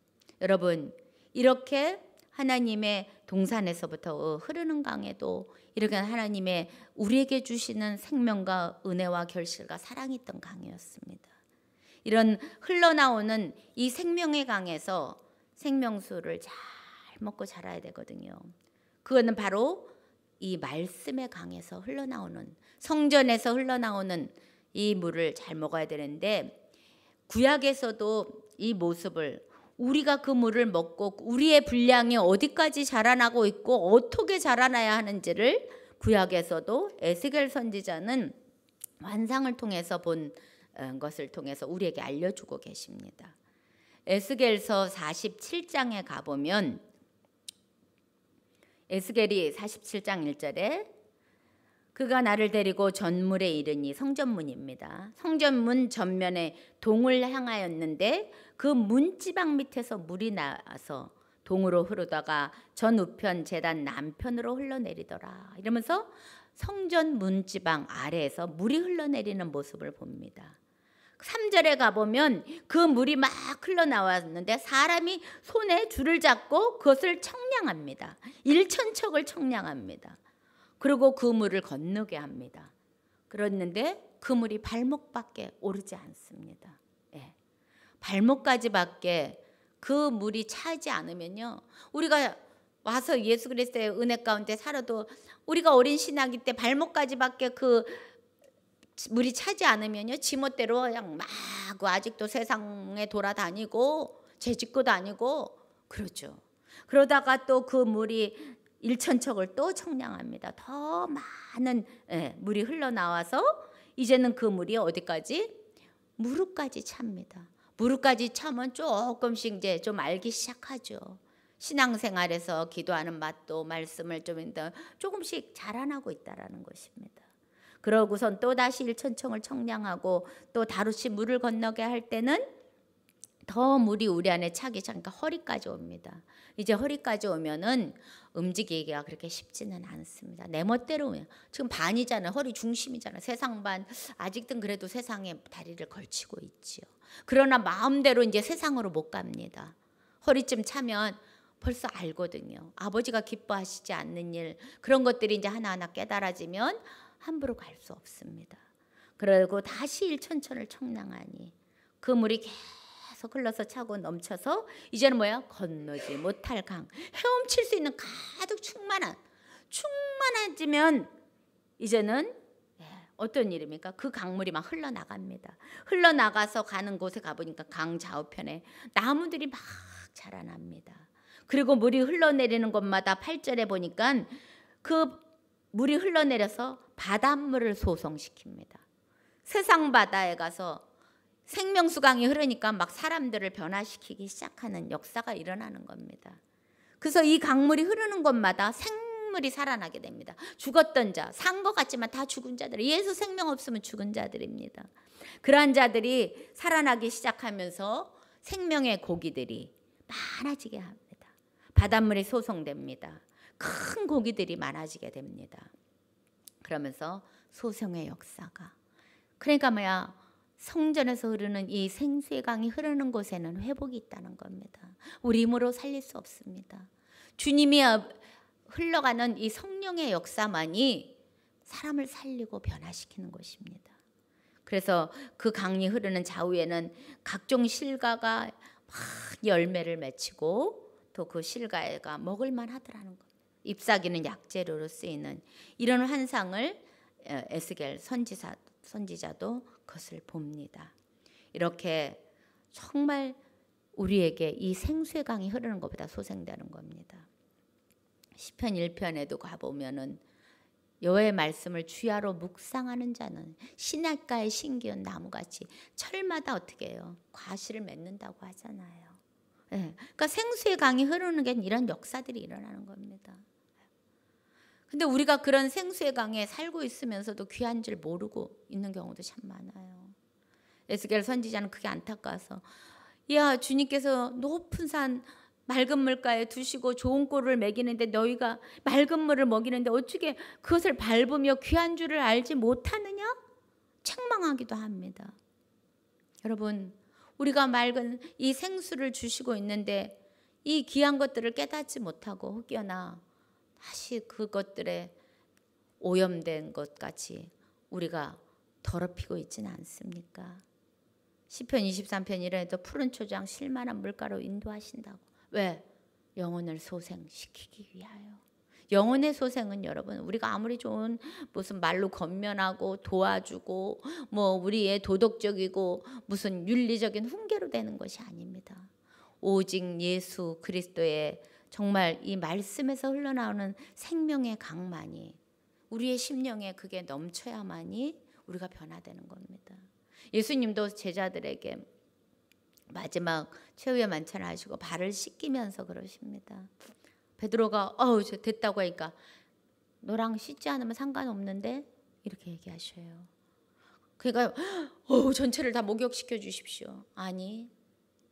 여러분, 이렇게 하나님의 동산에서부터 흐르는 강에도 이렇게 하나님의 우리에게 주시는 생명과 은혜와 결실과 사랑이 있던 강이었습니다. 이런 흘러나오는 이 생명의 강에서 생명수를 잘 먹고 자라야 되거든요. 그거는 바로 이 말씀의 강에서 흘러나오는, 성전에서 흘러나오는 이 물을 잘 먹어야 되는데, 구약에서도 이 모습을, 우리가 그 물을 먹고 우리의 분량이 어디까지 자라나고 있고 어떻게 자라나야 하는지를 구약에서도 에스겔 선지자는 환상을 통해서 본 것을 통해서 우리에게 알려주고 계십니다. 에스겔서 47장에 가보면 에스겔이 47장 1절에 그가 나를 데리고 전문에 이르니, 성전문입니다. 성전문 전면에 동을 향하였는데 그 문지방 밑에서 물이 나서 동으로 흐르다가 전 우편 제단 남편으로 흘러내리더라. 이러면서 성전 문지방 아래에서 물이 흘러내리는 모습을 봅니다. 3절에 가보면 그 물이 막 흘러나왔는데 사람이 손에 줄을 잡고 그것을 청량합니다. 1,000척을 청량합니다. 그리고 그 물을 건너게 합니다. 그랬는데 그 물이 발목밖에 오르지 않습니다. 발목까지밖에 그 물이 차지 않으면요, 우리가 와서 예수 그리스도의 은혜 가운데 살아도 우리가 어린 신학이 때 발목까지밖에 그 물이 차지 않으면요, 지멋대로 그냥 막 아직도 세상에 돌아다니고 죄 짓고 다니고 그러죠. 그러다가 또 그 물이 1,000척을 또 청량합니다. 더 많은 물이 흘러나와서 이제는 그 물이 어디까지? 무릎까지 찹니다. 무릎까지 차면 조금씩 이제 좀 알기 시작하죠. 신앙생활에서 기도하는 맛도 말씀을 좀 조금씩 자라나고 있다라는 것입니다. 그러고선 또 다시 1,000척을 청량하고 또 다루시 물을 건너게 할 때는 더 물이 우리 안에 차기 시작하니까 허리까지 옵니다. 이제 허리까지 오면은 움직이기가 그렇게 쉽지는 않습니다. 내 멋대로 오면 지금 반이잖아요. 허리 중심이잖아요. 세상 반. 아직은 그래도 세상에 다리를 걸치고 있지요. 그러나 마음대로 이제 세상으로 못 갑니다. 허리쯤 차면 벌써 알거든요. 아버지가 기뻐하시지 않는 일, 그런 것들이 이제 하나하나 깨달아지면 함부로 갈 수 없습니다. 그리고 다시 1,000척을 청량하니 그 물이 계속 흘러서 차고 넘쳐서 이제는 뭐야? 건너지 못할 강, 헤엄칠 수 있는 가득 충만해지면 이제는 어떤 일입니까? 그 강물이 막 흘러나갑니다. 흘러나가서 가는 곳에 가보니까 강 좌우편에 나무들이 막 자라납니다. 그리고 물이 흘러내리는 곳마다 8절에 보니까 그 물이 흘러내려서 바닷물을 소송시킵니다. 세상 바다에 가서 생명수강이 흐르니까 막 사람들을 변화시키기 시작하는 역사가 일어나는 겁니다. 그래서 이 강물이 흐르는 곳마다 생물이 살아나게 됩니다. 죽었던 자, 산 것 같지만 다 죽은 자들, 예수 생명 없으면 죽은 자들입니다. 그러한 자들이 살아나기 시작하면서 생명의 고기들이 많아지게 합니다. 바닷물이 소송됩니다. 큰 고기들이 많아지게 됩니다. 그러면서 소생의 역사가, 그러니까 뭐야, 성전에서 흐르는 이 생수의 강이 흐르는 곳에는 회복이 있다는 겁니다. 우리 힘으로 살릴 수 없습니다. 주님이 흘러가는 이 성령의 역사만이 사람을 살리고 변화시키는 것입니다. 그래서 그 강이 흐르는 좌우에는 각종 실과가 막 열매를 맺히고 또 그 실과가 먹을만 하더라는 겁니다. 잎사귀는 약재료로 쓰이는 이런 환상을 에스겔 선지자도 그것을 봅니다. 이렇게 정말 우리에게 이 생수의 강이 흐르는 것보다 소생되는 겁니다. 시편 1편에도 가보면은 여호와의 말씀을 주야로 묵상하는 자는 시냇가에 심기운 나무같이 철마다 어떻게 해요? 과실을 맺는다고 하잖아요. 네. 그러니까 생수의 강이 흐르는 게 이런 역사들이 일어나는 겁니다. 근데 우리가 그런 생수의 강에 살고 있으면서도 귀한 줄 모르고 있는 경우도 참 많아요. 에스겔 선지자는 그게 안타까워서, 야, 주님께서 높은 산 맑은 물가에 두시고 좋은 꼴을 먹이는데 너희가 맑은 물을 먹이는데 어떻게 그것을 밟으며 귀한 줄을 알지 못하느냐? 책망하기도 합니다. 여러분, 우리가 맑은 이 생수를 주시고 있는데 이 귀한 것들을 깨닫지 못하고 혹여나 다시 그것들에 오염된 것 같이 우리가 더럽히고 있지는 않습니까? 시편 23편 1에도 푸른 초장 실만한 물가로 인도하신다고. 왜? 영혼을 소생시키기 위하여. 영혼의 소생은 여러분, 우리가 아무리 좋은 무슨 말로 권면하고 도와주고 뭐 우리의 도덕적이고 무슨 윤리적인 훈계로 되는 것이 아닙니다. 오직 예수 그리스도의 정말 이 말씀에서 흘러나오는 생명의 강만이 우리의 심령에 그게 넘쳐야만이 우리가 변화되는 겁니다. 예수님도 제자들에게 마지막 최후의 만찬을 하시고 발을 씻기면서 그러십니다. 베드로가 됐다고 하니까 너랑 씻지 않으면 상관없는데 이렇게 얘기하셔요. 그러니까 전체를 다 목욕시켜 주십시오. 아니,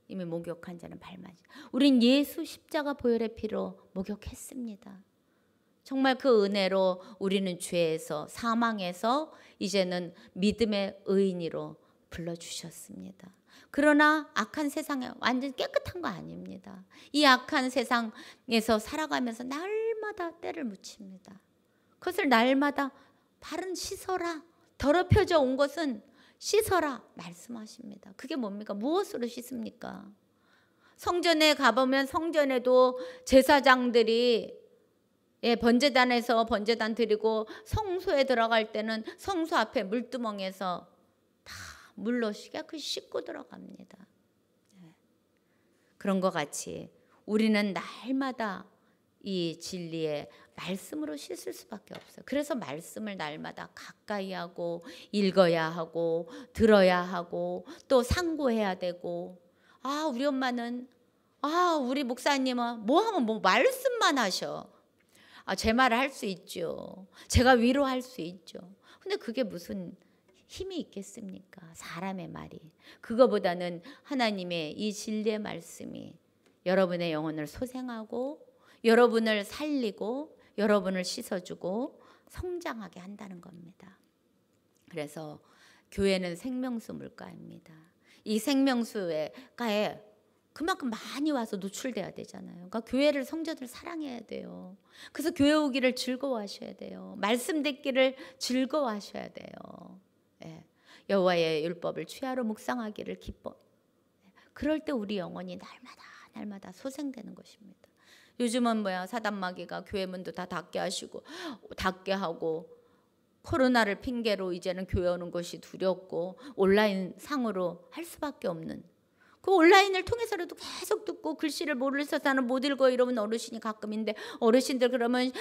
이미 목욕한 자는 발맞이. 우린 예수 십자가 보혈의 피로 목욕했습니다. 정말 그 은혜로 우리는 죄에서 사망에서 이제는 믿음의 의인으로 불러주셨습니다. 그러나 악한 세상에 완전 깨끗한 거 아닙니다. 이 악한 세상에서 살아가면서 날마다 때를 묻힙니다. 그것을 날마다 발은 씻어라. 더럽혀져 온 것은 씻어라 말씀하십니다. 그게 뭡니까? 무엇으로 씻습니까? 성전에 가보면 성전에도 제사장들이 번제단에서 번제단 드리고 성소에 들어갈 때는 성소 앞에 물두멍에서 다 물로 깨끗이 씻고 들어갑니다. 그런 것 같이 우리는 날마다 이 진리의 말씀으로 씻을 수밖에 없어요. 그래서 말씀을 날마다 가까이 하고 읽어야 하고 들어야 하고 또 상고해야 되고, 우리 엄마는 우리 목사님은 뭐 하면 뭐 말씀만 하셔. 제 말을 할 수 있죠. 제가 위로할 수 있죠. 근데 그게 무슨 힘이 있겠습니까? 사람의 말이. 그거보다는 하나님의 이 진리의 말씀이 여러분의 영혼을 소생하고 여러분을 살리고 여러분을 씻어주고 성장하게 한다는 겁니다. 그래서 교회는 생명수 물가입니다. 이 생명수가에 그만큼 많이 와서 노출돼야 되잖아요. 그러니까 교회를, 성도들 사랑해야 돼요. 그래서 교회 오기를 즐거워하셔야 돼요. 말씀 듣기를 즐거워하셔야 돼요. 여호와의 율법을 취하로 묵상하기를 기뻐. 그럴 때 우리 영혼이 날마다 소생되는 것입니다. 요즘은 사단 마귀가 교회 문도 다 닫게 하시고 닫게 하고 코로나를 핑계로 이제는 교회 오는 것이 두렵고 온라인 상으로 할 수밖에 없는, 그 온라인을 통해서라도 계속 듣고 글씨를 모르셔서는 못 읽어 이러면 어르신이 가끔인데, 어르신들 그러면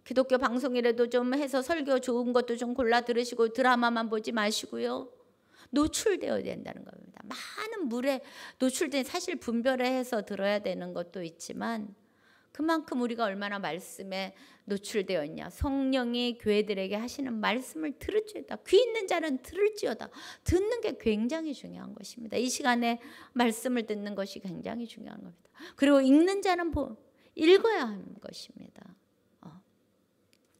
기독교 방송이라도 좀 해서 설교 좋은 것도 좀 골라 들으시고 드라마만 보지 마시고요. 노출되어야 된다는 겁니다. 많은 물에 노출된, 사실 분별해서 들어야 되는 것도 있지만 그만큼 우리가 얼마나 말씀에 노출되어 있냐. 성령이 교회들에게 하시는 말씀을 들을지어다. 귀 있는 자는 들을지어다. 듣는 게 굉장히 중요한 것입니다. 이 시간에 말씀을 듣는 것이 굉장히 중요한 겁니다. 그리고 읽는 자는 읽어야 하는 것입니다.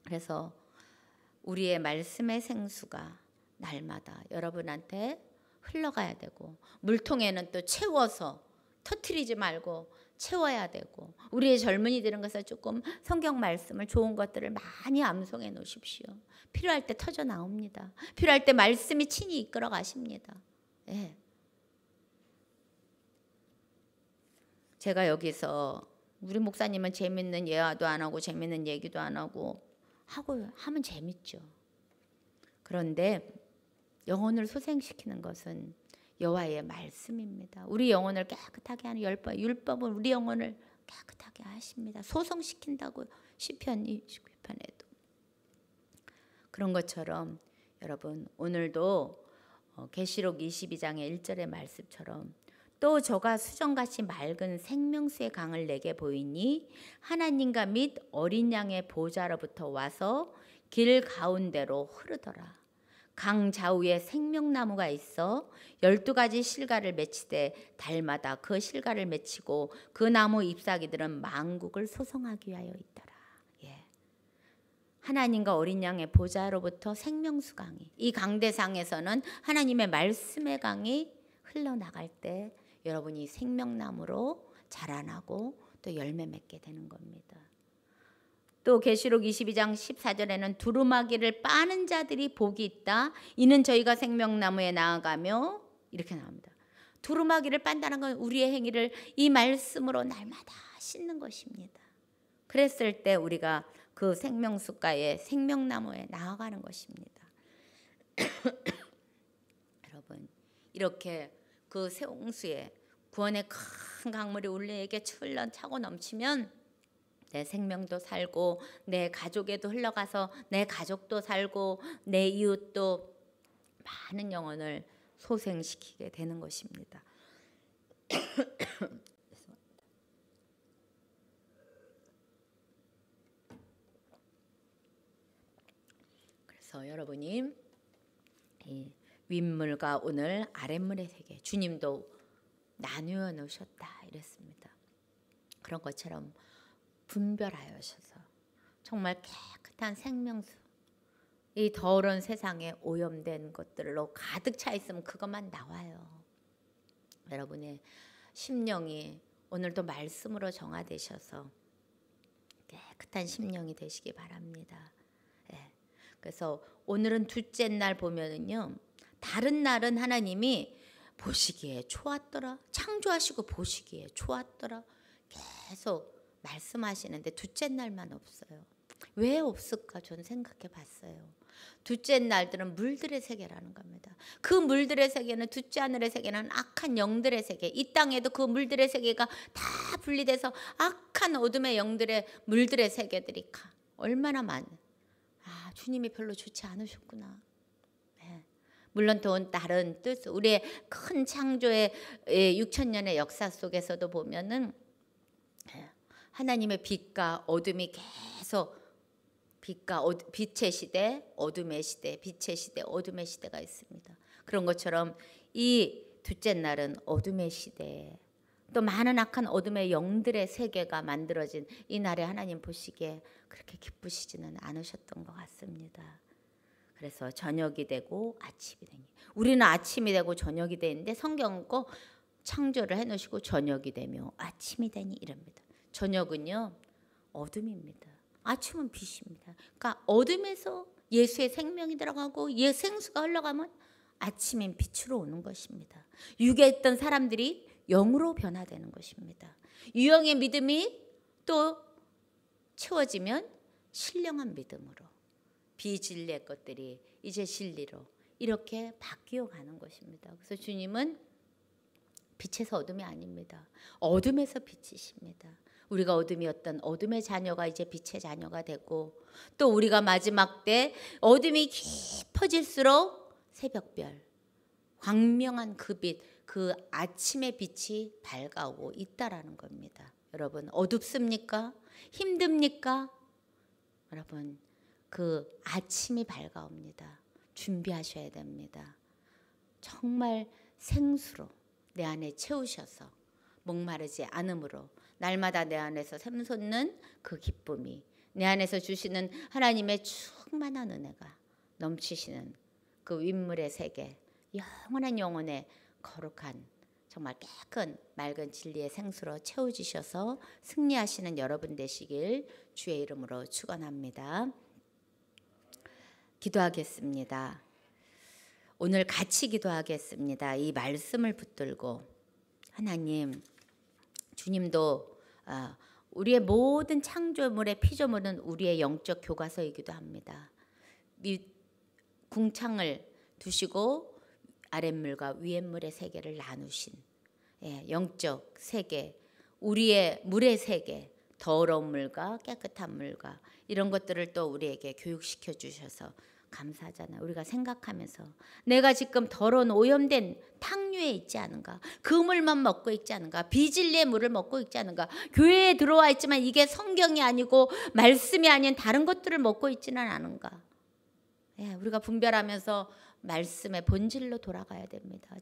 그래서 우리의 말씀의 생수가 날마다 여러분한테 흘러가야 되고, 물통에는 또 채워서 터뜨리지 말고 채워야 되고, 우리의 젊은이들은 그래서 조금 성경 말씀을, 좋은 것들을 많이 암송해 놓으십시오. 필요할 때 터져 나옵니다. 필요할 때 말씀이 친히 이끌어 가십니다. 예. 제가 여기서 우리 목사님은 재밌는 예화도 안 하고 재밌는 얘기도 안 하고 하면 재밌죠. 그런데 영혼을 소생시키는 것은 여호와의 말씀입니다. 우리 영혼을 깨끗하게 하는 율법은 우리 영혼을 깨끗하게 하십니다. 소성시킨다고요. 시편 29편에도. 그런 것처럼 여러분 오늘도 계시록 22장의 1절의 말씀처럼, 또 저가 수정같이 맑은 생명수의 강을 내게 보이니 하나님과 및 어린 양의 보좌로부터 와서 길 가운데로 흐르더라. 강 좌우에 생명나무가 있어 12가지 실과를 맺히되 달마다 그 실과를 맺히고 그 나무 잎사귀들은 만국을 소성하기 위하여 있더라. 예. 하나님과 어린 양의 보좌로부터 생명수 강이, 이 강대상에서는 하나님의 말씀의 강이 흘러나갈 때 여러분이 생명나무로 자라나고 또 열매 맺게 되는 겁니다. 또 계시록 22장 14절에는 두루마기를 빠는 자들이 복이 있다. 이는 저희가 생명나무에 나아가며, 이렇게 나옵니다. 두루마기를 빤다는 건 우리의 행위를 이 말씀으로 날마다 씻는 것입니다. 그랬을 때 우리가 그 생명수가의 생명나무에 나아가는 것입니다. 여러분, 이렇게 그 세홍수에 구원의 큰 강물이 우리에게 차고 넘치면 내 생명도 살고 내 가족에도 흘러가서 내 가족도 살고 내 이웃도 많은 영혼을 소생시키게 되는 것입니다. 그래서 여러분이 이 윗물과 오늘 아랫물의 세계, 주님도 나누어 놓으셨다 이랬습니다. 그런 것처럼 분별하여셔서 정말 깨끗한 생명수, 이 더러운 세상에 오염된 것들로 가득 차 있으면 그것만 나와요. 여러분의 심령이 오늘도 말씀으로 정화되셔서 깨끗한 심령이 되시기 바랍니다. 예. 그래서 오늘은 둘째 날 보면은요, 다른 날은 하나님이 보시기에 좋았더라, 창조하시고 보시기에 좋았더라 계속 말씀하시는데 둘째 날만 없어요. 왜 없을까 저는 생각해 봤어요. 둘째 날들은 물들의 세계라는 겁니다. 그 물들의 세계는, 둘째 하늘의 세계는 악한 영들의 세계, 이 땅에도 그 물들의 세계가 다 분리돼서 악한 어둠의 영들의 물들의 세계들이 얼마나 주님이 별로 좋지 않으셨구나. 네. 물론 또 다른 뜻, 우리의 큰 창조의 6,000년의 역사 속에서도 보면은 하나님의 빛과 어둠이 계속, 빛의 시대, 어둠의 시대, 빛의 시대, 어둠의 시대가 있습니다. 그런 것처럼 이 둘째 날은 어둠의 시대, 또 많은 악한 어둠의 영들의 세계가 만들어진 이 날에 하나님 보시기에 그렇게 기쁘시지는 않으셨던 것 같습니다. 그래서 저녁이 되고 아침이 되니, 우리는 아침이 되고 저녁이 되는데 성경은 꼭 창조를 해놓으시고 저녁이 되며 아침이 되니 이럽니다. 저녁은요 어둠입니다. 아침은 빛입니다. 그러니까 어둠에서 예수의 생명이 들어가고 생수가 흘러가면 아침인 빛으로 오는 것입니다. 육에 있던 사람들이 영으로 변화되는 것입니다. 유영의 믿음이 또 채워지면 신령한 믿음으로, 비진리의 것들이 이제 진리로 이렇게 바뀌어 가는 것입니다. 그래서 주님은 빛에서 어둠이 아닙니다. 어둠에서 빛이십니다. 우리가 어둠이었던 어둠의 자녀가 이제 빛의 자녀가 되고, 또 우리가 마지막 때 어둠이 깊어질수록 새벽별, 광명한 그 빛, 그 아침의 빛이 밝아오고 있다라는 겁니다. 여러분, 어둡습니까? 힘듭니까? 여러분, 그 아침이 밝아옵니다. 준비하셔야 됩니다. 정말 생수로 내 안에 채우셔서 목마르지 않음으로 날마다 내 안에서 샘솟는 그 기쁨이, 내 안에서 주시는 하나님의 충만한 은혜가 넘치시는 그 윗물의 세계, 영원한 영혼의 거룩한 정말 깨끗 맑은 진리의 생수로 채워주셔서 승리하시는 여러분 되시길 주의 이름으로 축원합니다. 기도하겠습니다. 오늘 같이 기도하겠습니다. 이 말씀을 붙들고 하나님, 주님도 우리의 모든 창조물의 피조물은 우리의 영적 교과서이기도 합니다. 궁창을 두시고 아랫물과 위에물의 세계를 나누신 영적 세계, 우리의 물의 세계, 더러운 물과 깨끗한 물과 이런 것들을 또 우리에게 교육시켜 주셔서 감사하잖아요. 우리가 생각하면서 내가 지금 더러운 오염된 탕류에 있지 않은가, 그 물만 먹고 있지 않은가, 비진리의 물을 먹고 있지 않은가, 교회에 들어와 있지만 이게 성경이 아니고 말씀이 아닌 다른 것들을 먹고 있지는 않은가. 우리가 분별하면서 말씀의 본질로 돌아가야 됩니다.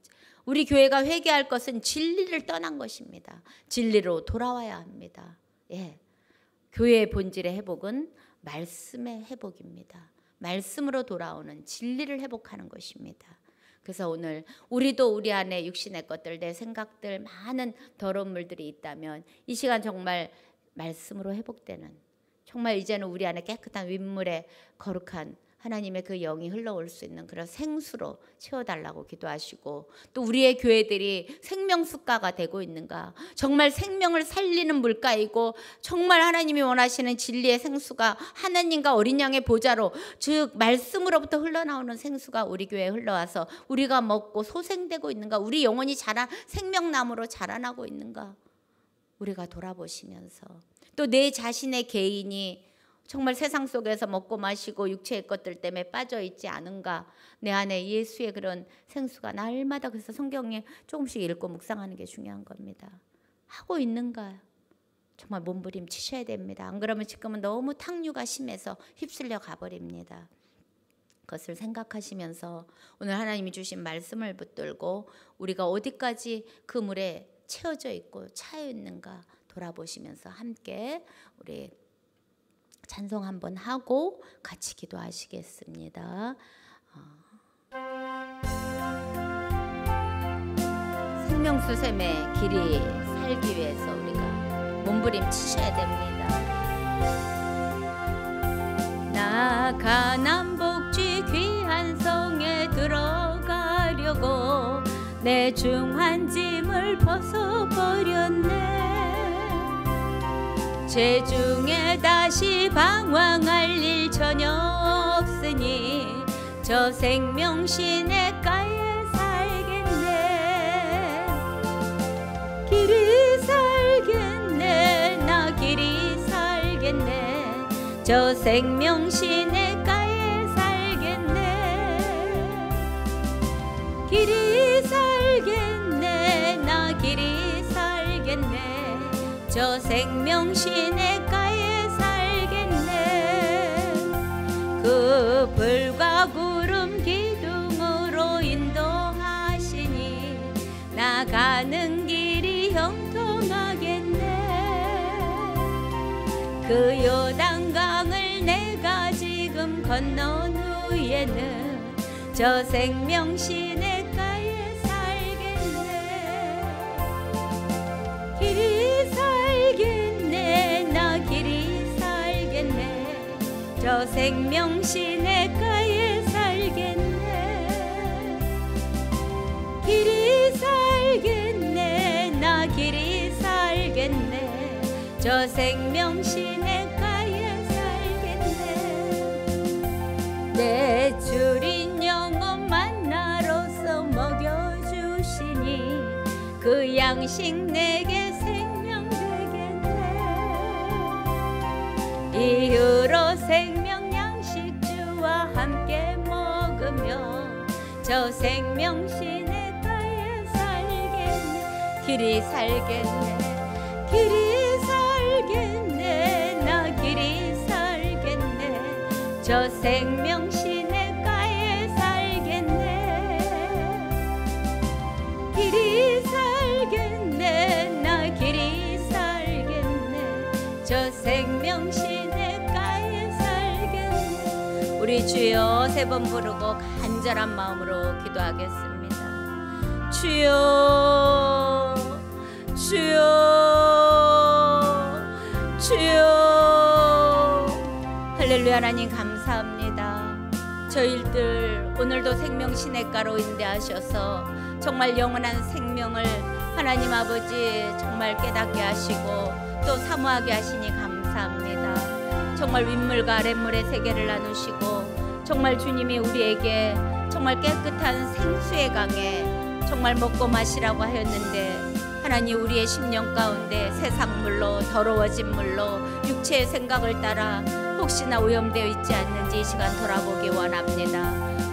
우리 교회가 회개할 것은 진리를 떠난 것입니다. 진리로 돌아와야 합니다. 교회의 본질의 회복은 말씀의 회복입니다. 말씀으로 돌아오는 진리를 회복하는 것입니다. 그래서 오늘 우리도 우리 안에 육신의 것들, 내 생각들, 많은 더러운 물들이 있다면 이 시간 정말 말씀으로 회복되는, 정말 이제는 우리 안에 깨끗한 윗물에 거룩한 하나님의 그 영이 흘러올 수 있는 그런 생수로 채워달라고 기도하시고, 또 우리의 교회들이 생명수가가 되고 있는가, 정말 생명을 살리는 물가이고 정말 하나님이 원하시는 진리의 생수가 하나님과 어린 양의 보좌로, 즉 말씀으로부터 흘러나오는 생수가 우리 교회에 흘러와서 우리가 먹고 소생되고 있는가, 우리 영혼이 자란 생명나무로 자라나고 있는가, 우리가 돌아보시면서 또 내 자신의 개인이 정말 세상 속에서 먹고 마시고 육체의 것들 때문에 빠져 있지 않은가, 내 안에 예수의 그런 생수가 날마다, 그래서 성경에 조금씩 읽고 묵상하는 게 중요한 겁니다. 하고 있는가, 정말 몸부림치셔야 됩니다. 안 그러면 지금은 너무 탕류가 심해서 휩쓸려 가버립니다. 그것을 생각하시면서 오늘 하나님이 주신 말씀을 붙들고 우리가 어디까지 그 물에 채워져 있고 차여 있는가 돌아보시면서 함께 우리 찬송 한번 하고 같이 기도하시겠습니다. 생명수샘의 길이 살기 위해서 우리가 몸부림치셔야 됩니다. 나 가난 복지 귀한 성에 들어가려고 내 중한 짐을 벗어버렸네. 죄중에 다시 방황할 일 전혀 없으니 저 생명 시냇가에 살겠네. 길이 살겠네, 나 길이 살겠네. 저 생명 시냇가에 살겠네. 길이 살겠네, 나 길이 살겠네. 저 생명 시냇가에 살겠네. 그 불과 구름 기둥으로 인도하시니 나가는 길이 형통하겠네. 그 요단강을 내가 지금 건넌 후에는 저 생명 시냇가에 살겠네. 길이 살겠네, 나 길이 살겠네. 저 생명 시냇가에 살겠네. 길이 살겠네, 나 길이 살겠네. 저 생명 시냇가에 살겠네. 양식 내게 생명 되겠네. 이후로 생명 양식 주와 함께 먹으며 저 생명 시냇가에 살겠네. 길이 살겠네. 길이 살겠네. 나 길이 살겠네. 저 생명 시냇가에 살겠네. 길이 살겠네. 나 길이 살겠네. 저 생명 시냇가에 살겠네. 우리 주여 세 번 부르고 간절한 마음으로 기도하겠습니다. 주여, 주여, 주여. 할렐루야. 하나님 감사합니다. 저희들 오늘도 생명 시냇가로 인도하셔서 정말 영원한 생명을 하나님 아버지 정말 깨닫게 하시고 또 사모하게 하시니 감사합니다. 정말 윗물과 아랫물의 세계를 나누시고 정말 주님이 우리에게 정말 깨끗한 생수의 강에 정말 먹고 마시라고 하였는데 하나님 우리의 심령 가운데 세상 물로 더러워진 물로 육체의 생각을 따라 혹시나 오염되어 있지 않는지 이 시간 돌아보기 원합니다.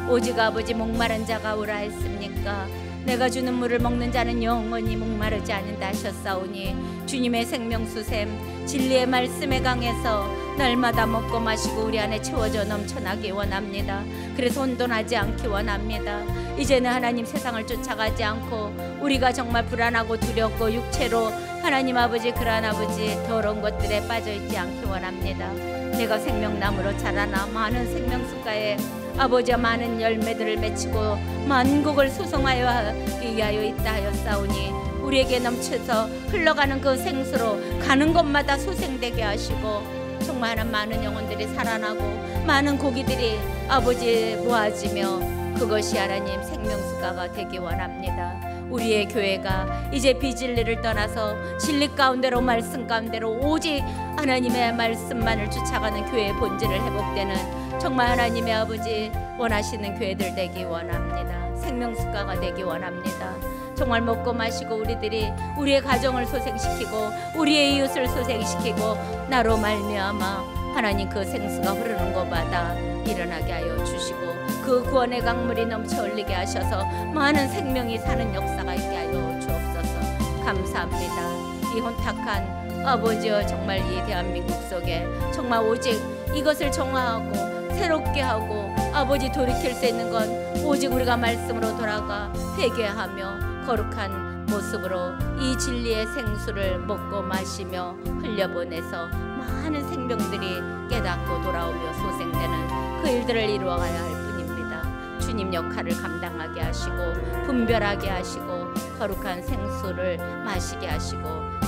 오직 아버지 목마른 자가 오라 했습니까? 내가 주는 물을 먹는 자는 영원히 목마르지 않는다 하셨사오니 주님의 생명수샘 진리의 말씀에 강해서 날마다 먹고 마시고 우리 안에 채워져 넘쳐나기 원합니다. 그래서 혼돈하지 않기 원합니다. 이제는 하나님 세상을 쫓아가지 않고 우리가 정말 불안하고 두렵고 육체로 하나님 아버지 그러한 아버지 더러운 것들에 빠져있지 않기 원합니다. 내가 생명나무로 자라나 많은 생명树가에 아버지와 많은 열매들을 맺히고 만국을 소송하여 하기 위하여 있다 하였사오니 우리에게 넘쳐서 흘러가는 그 생수로 가는 곳마다 소생되게 하시고 정말 많은 영혼들이 살아나고 많은 고기들이 아버지 모아지며 그것이 하나님 생명수가가 되기 원합니다. 우리의 교회가 이제 비진리를 떠나서 진리 가운데로 말씀 가운데로 오직 하나님의 말씀만을 쫓아가는 교회의 본질을 회복되는 정말 하나님의 아버지 원하시는 교회들 되기 원합니다. 생명수가가 되기 원합니다. 정말 먹고 마시고 우리들이 우리의 가정을 소생시키고 우리의 이웃을 소생시키고 나로 말미암아 하나님 그 생수가 흐르는 곳마다 일어나게 하여 주시고 그 구원의 강물이 넘쳐 흘리게 하셔서 많은 생명이 사는 역사가 있게 하여 주옵소서. 감사합니다. 이 혼탁한 아버지여 정말 이 대한민국 속에 정말 오직 이것을 정화하고 새롭게 하고 아버지 돌이킬 수 있는 건 오직 우리가 말씀으로 돌아가 회개하며 거룩한 모습으로 이 진리의 생수를 먹고 마시며 흘려보내서 많은 생명들이 깨닫고 돌아오며 소생되는 그 일들을 이루어가야 할 뿐입니다. 주님 역할을 감당하게 하시고 분별하게 하시고 거룩한 생수를 마시게 하시고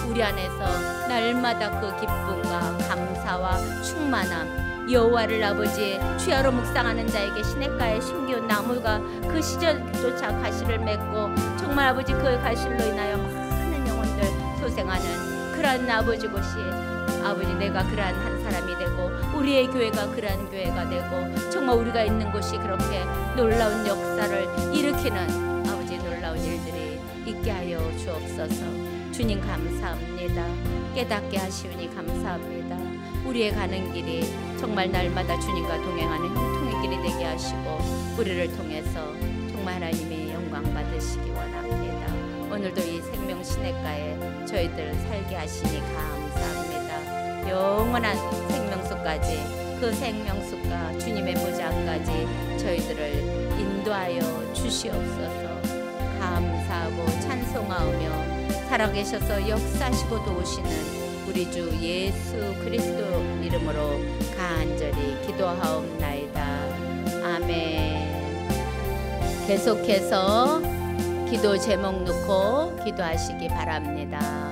우리 안에서 날마다 그 기쁨과 감사와 충만함 여호와를 아버지 주야로 묵상하는 자에게 시냇가에 심기운 나무가 그 시절조차 가시를 맺고 정말 아버지 그 가시로 인하여 많은 영혼들 소생하는 그러한 아버지 곳이 아버지 내가 그러한 한 사람이 되고 우리의 교회가 그러한 교회가 되고 정말 우리가 있는 곳이 그렇게 놀라운 역사를 일으키는 아버지 놀라운 일들이 있게 하여 주옵소서. 주님 감사합니다. 깨닫게 하시오니 감사합니다. 우리의 가는 길이 정말 날마다 주님과 동행하는 형통의 길이 되게 하시고 우리를 통해서 정말 하나님의 영광 받으시기 원합니다. 오늘도 이 생명 시냇가에 저희들 살게 하시니 감사합니다. 영원한 생명수까지 그 생명수가 주님의 보좌까지 저희들을 인도하여 주시옵소서. 감사하고 찬송하오며 살아계셔서 역사하시고 도우시는 우리 주 예수 그리스도 이름으로 간절히 기도하옵나이다. 아멘. 계속해서 기도 제목 놓고 기도하시기 바랍니다.